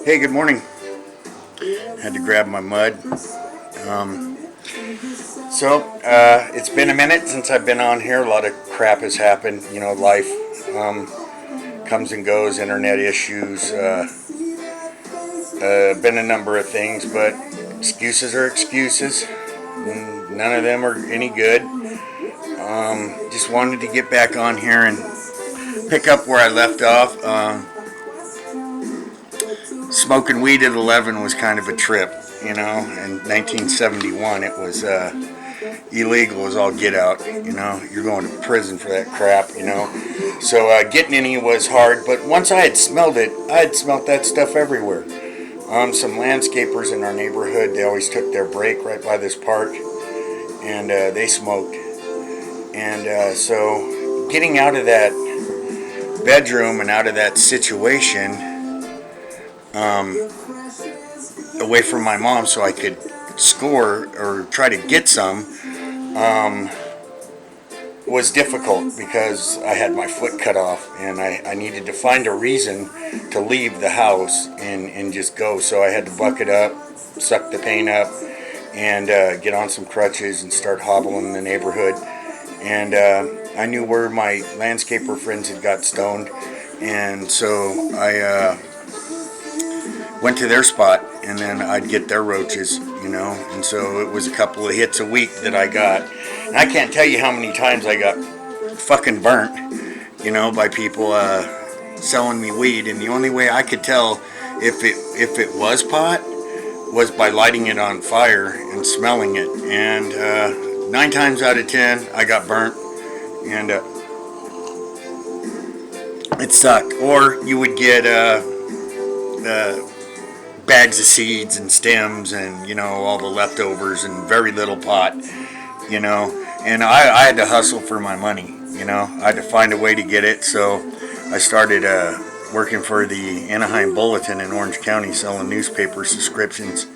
Hey, good morning. Had to grab my mud. It's been a minute since I've been on here. A lot of crap has happened. You know, life comes and goes, internet issues, been a number of things, but excuses are excuses. None of them are any good. Just wanted to get back on here and pick up where I left off. Smoking weed at 11 was kind of a trip, you know. In 1971, it was illegal as all get out, you know. You're going to prison for that crap, you know. So getting any was hard, but once I had smelled it, I had smelled that stuff everywhere. Some landscapers in our neighborhood, they always took their break right by this park, and they smoked. And so getting out of that bedroom and out of that situation, away from my mom so I could score or try to get some, was difficult because I had my foot cut off and I needed to find a reason to leave the house and just go. So I had to buck it up, suck the pain up, and get on some crutches and start hobbling in the neighborhood. And I knew where my landscaper friends had got stoned, and so I went to their spot, and then I'd get their roaches, you know. And so it was a couple of hits a week that I got. And I can't tell you how many times I got fucking burnt, you know, by people selling me weed. And the only way I could tell if it was pot was by lighting it on fire and smelling it. And 9 times out of 10, I got burnt, and it sucked. Or you would get bags of seeds and stems and, you know, all the leftovers and very little pot, you know. And I had to hustle for my money, you know. I had to find a way to get it, so I started working for the Anaheim Bulletin in Orange County, selling newspaper subscriptions.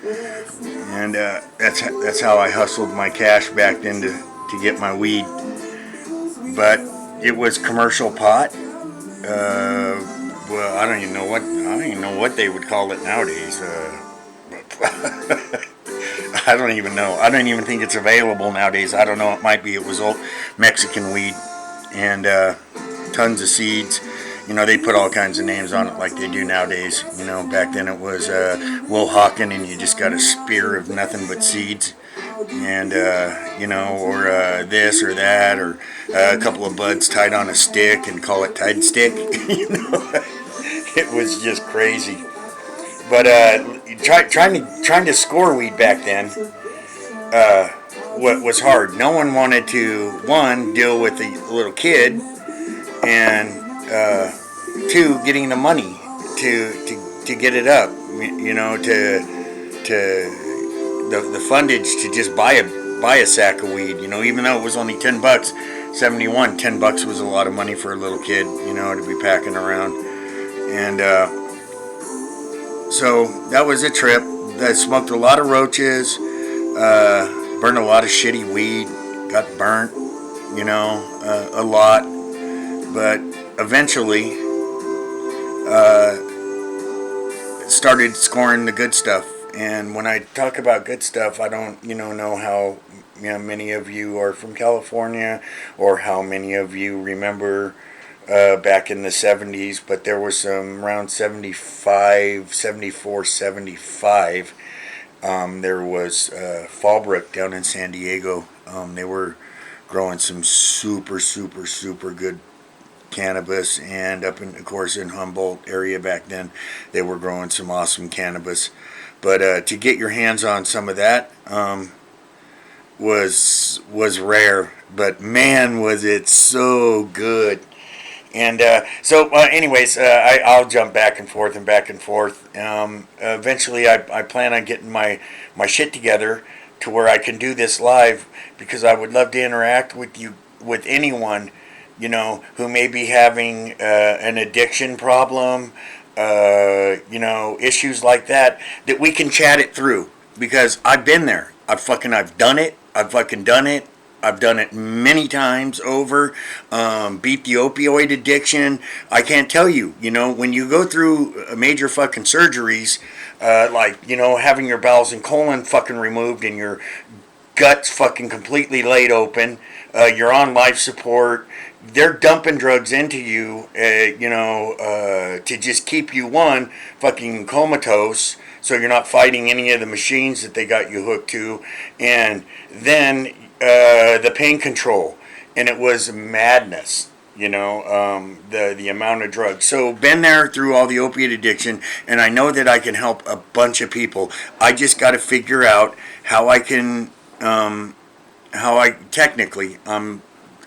And that's how I hustled my cash back in to get my weed. But it was commercial pot. Well, I don't even know what they would call it nowadays. I don't even know. I don't even think it's available nowadays. I don't know. It was old Mexican weed, and tons of seeds. You know, they put all kinds of names on it like they do nowadays. You know, back then it was Will Hawken, and you just got a spear of nothing but seeds. And, you know, or this or that, or a couple of buds tied on a stick and call it Tide Stick. You know, it was just crazy. But trying to score weed back then was hard. No one wanted to, one, deal with a little kid, and 2, getting the money to get it up. You know, to the fundage to just buy a sack of weed, you know, even though it was only $10. 71, $10 was a lot of money for a little kid, you know, to be packing around. And so that was a trip. I smoked a lot of roaches, burned a lot of shitty weed, got burnt, you know, a lot. But eventually started scoring the good stuff. And when I talk about good stuff, I don't, know how many of you are from California, or how many of you remember back in the 70s, but there was some around 75, 74, 75. There was Fallbrook down in San Diego. They were growing some super, super, super good cannabis, and up in, of course, in Humboldt area back then, they were growing some awesome cannabis. But to get your hands on some of that was rare. But man, was it so good. And anyways, I'll jump back and forth. Eventually, I plan on getting my shit together to where I can do this live, because I would love to interact with anyone who may be having an addiction problem, issues like that we can chat it through, because I've been there. I've done it. I've fucking done it. I've done it many times over. Beat the opioid addiction. I can't tell you, when you go through major fucking surgeries, having your bowels and colon fucking removed and your guts fucking completely laid open, you're on life support. They're dumping drugs into you, to just keep you fucking comatose, so you're not fighting any of the machines that they got you hooked to, and then the pain control, and it was madness. The amount of drugs. So been there through all the opiate addiction, and I know that I can help a bunch of people. I just got to figure out how I can, technically,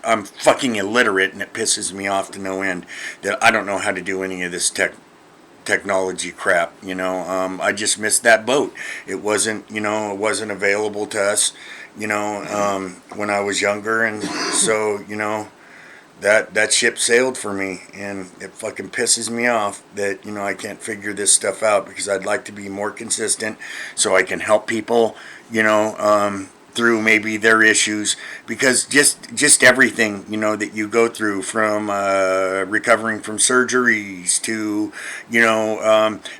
I'm fucking illiterate, and it pisses me off to no end that I don't know how to do any of this technology crap. I just missed that boat. It wasn't available to us, when I was younger, and so, that ship sailed for me, and it fucking pisses me off that, I can't figure this stuff out, because I'd like to be more consistent so I can help people, through maybe their issues, because just everything, that you go through, from recovering from surgeries to,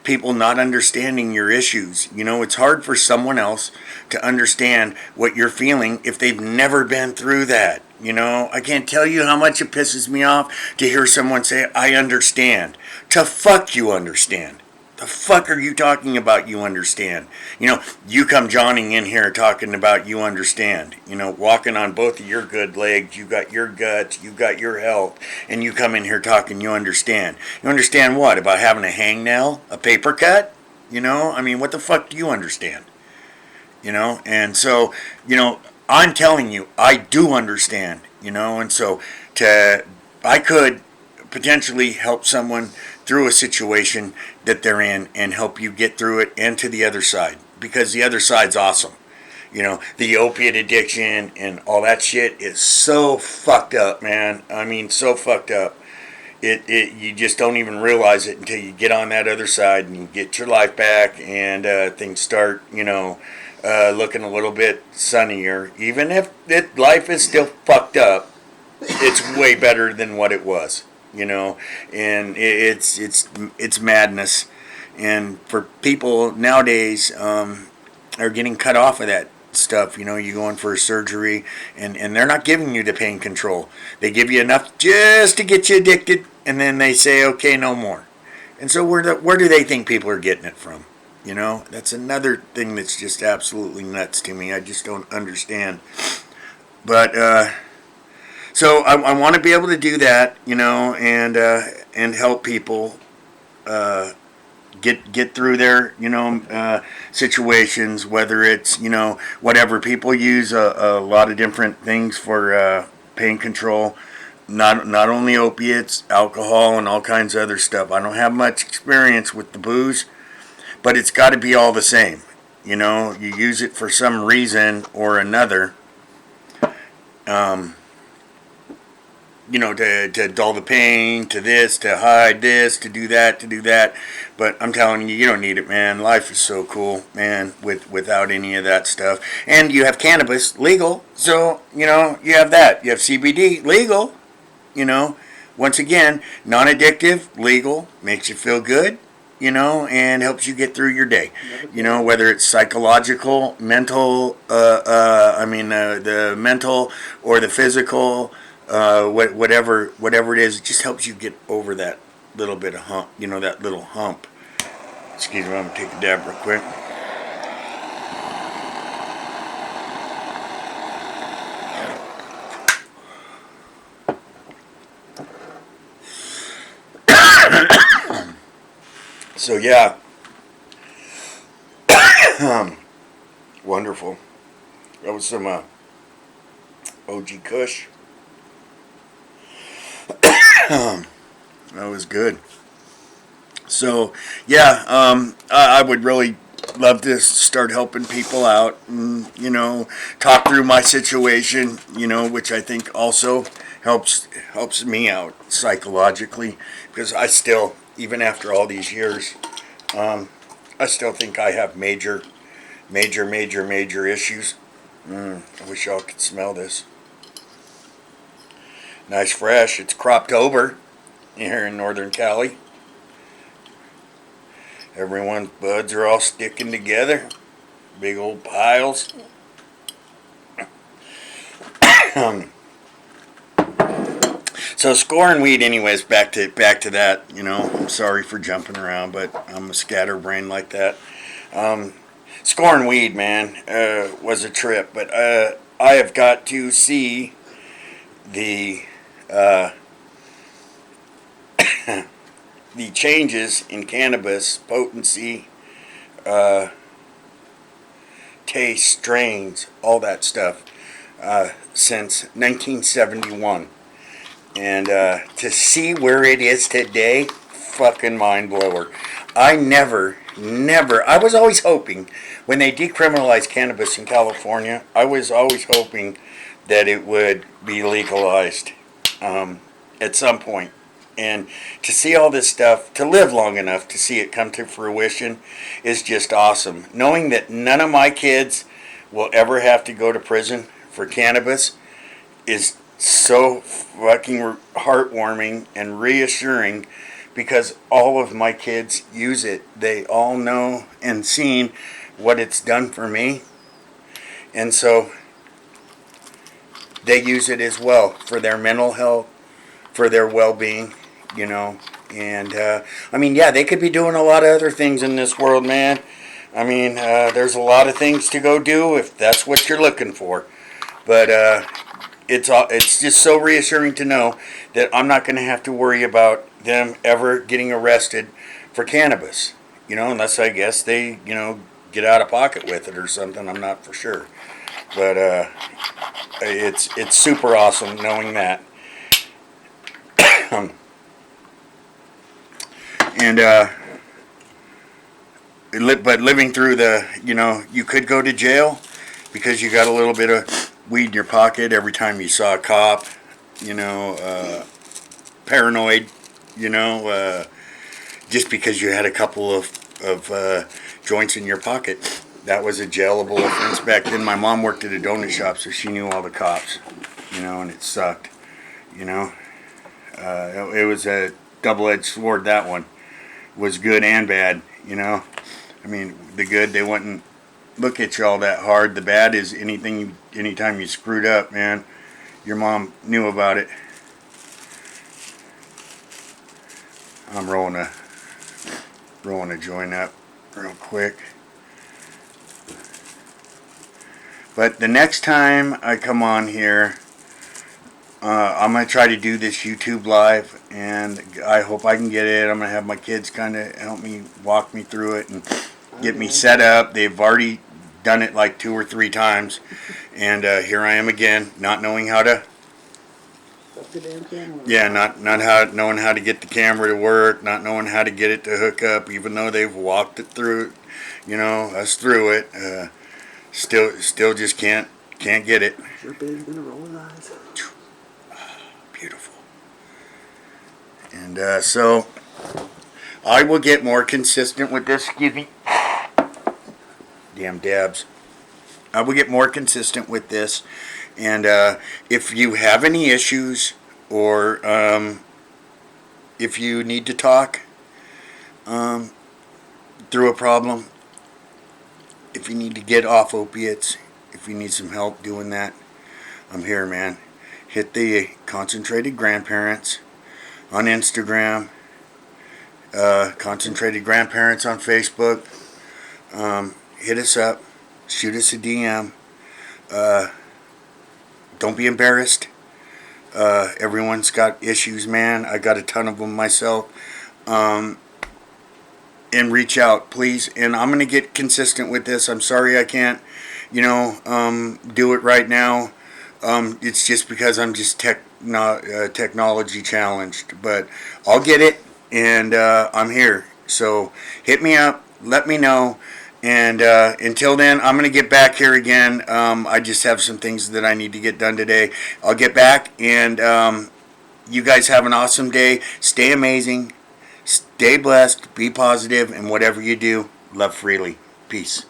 people not understanding your issues. It's hard for someone else to understand what you're feeling if they've never been through that. I can't tell you how much it pisses me off to hear someone say, I understand. To fuck you understand. The fuck are you talking about you understand? You come johnning in here talking about you understand. Walking on both of your good legs, you got your guts, you got your health, and you come in here talking you understand. You understand what? About having a hangnail? A paper cut? What the fuck do you understand? And so, I'm telling you, I do understand, and so I could potentially help someone through a situation that they're in and help you get through it and to the other side, because the other side's awesome. The opiate addiction and all that shit is so fucked up, man. So fucked up. It you just don't even realize it until you get on that other side and you get your life back, and things start, looking a little bit sunnier. Even if life is still fucked up, it's way better than what it was. And it's madness. And for people nowadays, are getting cut off of that stuff. You go in for a surgery, and they're not giving you the pain control. They give you enough just to get you addicted, and then they say, okay, no more. And so where do they think people are getting it from? That's another thing that's just absolutely nuts to me. I just don't understand. But so I want to be able to do that, and help people get through their situations. Whether it's whatever, people use a lot of different things for pain control. Not only opiates, alcohol, and all kinds of other stuff. I don't have much experience with the booze, but it's got to be all the same. You use it for some reason or another. To dull the pain, to this, to hide this, to do that. But I'm telling you, you don't need it, man. Life is so cool, man, without any of that stuff. And you have cannabis, legal, so, you have that. You have CBD, legal, Once again, non-addictive, legal, makes you feel good, and helps you get through your day. Whether it's psychological, mental, the mental or the physical, whatever it is, it just helps you get over that little bit of hump, that little hump. Excuse me, I'm going to take a dab real quick. So yeah, wonderful. That was some OG Kush. That was good. So yeah, I would really love to start helping people out, and talk through my situation, which I think also helps me out psychologically, because I still, even after all these years, I still think I have major issues. I wish y'all could smell this. Nice fresh. It's Croptober here in Northern Cali. Everyone's buds are all sticking together. Big old piles. So scoring weed, anyways. Back to that. I'm sorry for jumping around, but I'm a scatterbrain like that. Scoring weed, man, was a trip. But I have got to see the the changes in cannabis potency, taste, strains, all that stuff since 1971. And to see where it is today, fucking mind blower. I was always hoping, when they decriminalized cannabis in California, I was always hoping that it would be legalized at some point. And to see all this stuff, to live long enough to see it come to fruition, is just awesome. Knowing that none of my kids will ever have to go to prison for cannabis is so fucking heartwarming and reassuring, because all of my kids use it. They all know and seen what it's done for me. And so they use it as well for their mental health, for their well-being, And, they could be doing a lot of other things in this world, man. There's a lot of things to go do if that's what you're looking for. But it's just so reassuring to know that I'm not going to have to worry about them ever getting arrested for cannabis. Unless I guess they, get out of pocket with it or something. I'm not for sure. But it's super awesome knowing that. But living through you could go to jail because you got a little bit of weed in your pocket every time you saw a cop, paranoid, just because you had a couple of joints in your pocket. That was a jailable offense back then. My mom worked at a donut shop, so she knew all the cops, and it sucked, It was a double-edged sword, that one. Was good and bad, The good, they wouldn't look at you all that hard. The bad is anytime you screwed up, man, your mom knew about it. I'm rolling a joint up real quick. But the next time I come on here, I'm going to try to do this YouTube live, and I hope I can get it. I'm going to have my kids kind of help me, walk me through it, and get me set up. They've already done it like 2 or 3 times, and here I am again, not knowing how to... Yeah, not knowing how to get the camera to work, not knowing how to get it to hook up, even though they've walked it through, us through it. Still just can't get it. Your baby's gonna roll his eyes. Beautiful. And so I will get more consistent with this. Excuse me. Damn dabs. I will get more consistent with this. And if you have any issues, or if you need to talk through a problem, if you need to get off opiates, if you need some help doing that, I'm here, man. Hit the Concentrated Grandparents on Instagram, Concentrated Grandparents on Facebook. Hit us up, shoot us a DM. Don't be embarrassed. Everyone's got issues, man. I got a ton of them myself. And reach out, please. And I'm going to get consistent with this. I'm sorry I can't, do it right now. It's just because I'm just technology challenged. But I'll get it, and I'm here. So hit me up. Let me know. And until then, I'm going to get back here again. I just have some things that I need to get done today. I'll get back, and you guys have an awesome day. Stay amazing. Stay blessed. Be positive. And whatever you do, love freely. Peace.